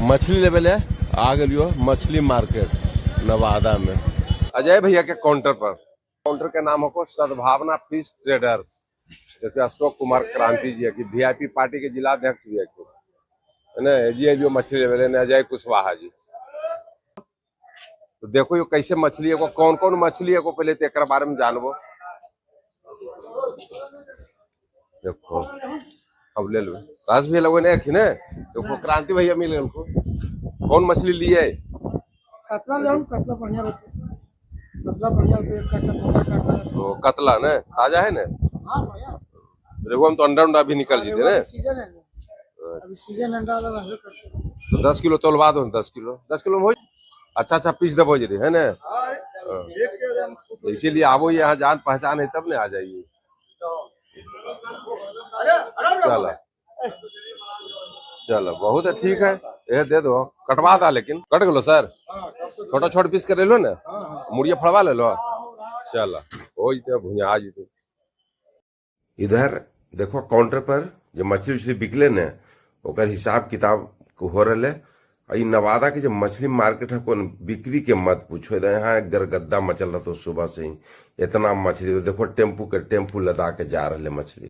मछली लेवल है आ गलियो मछली मार्केट नवादा में। अजय भैया के काउंटर पर, काउंटर का नाम हो सद्भावना फिश ट्रेडर्स। जैसे अशोक कुमार क्रांति जी है कि वीआईपी पार्टी के जिला अध्यक्ष भी है ना, जी जो मछली लेवल है अजय कुशवाहा जी। तो देखो ये कैसे मछली है को, कौन कौन मछली है को पहले तो एक बारे में जानबो। देखो अब ले लो रस भी लगो नहीं ने, तो क्रांति भैया मिल गए उनको। कौन मछली लिए? कतला ले कतला बढ़िया रहते, कतला बढ़िया रहते, तो कतला ना ताजा है ना। हाँ बढ़िया। देखो हम तो अंडा उंडा भी निकल जीते ना। सीजन है अभी, सीजन अंडा वाला रहबे करते। तो 10 किलो तोलवा दो, 10 किलो में हो। अच्छा पीस दबो जी है ना। इसीलिए आवो यहाँ जान पहचान है तब ने आ जाइए। चलो चलो बहुत है, ठीक है ये दे दो। कटवा था लेकिन कट गलो सर, छोटा छोटा पीस कर ले लो ना, मुड़िया फड़वा ले लो। चलो हो जते भुंजा आ जते। इधर देखो काउंटर पर जो मछली उछली बिकले ने ओकर हिसाब किताब हो रहा है। नवादा के जो मछली मार्केट है कौन बिक्री के मत पूछो, यहाँ गरगद्दा मचल रहा तो सुबह से ही इतना मछली। तो देखो टेम्पू के टेम्पू लदा के जा रहे मछली।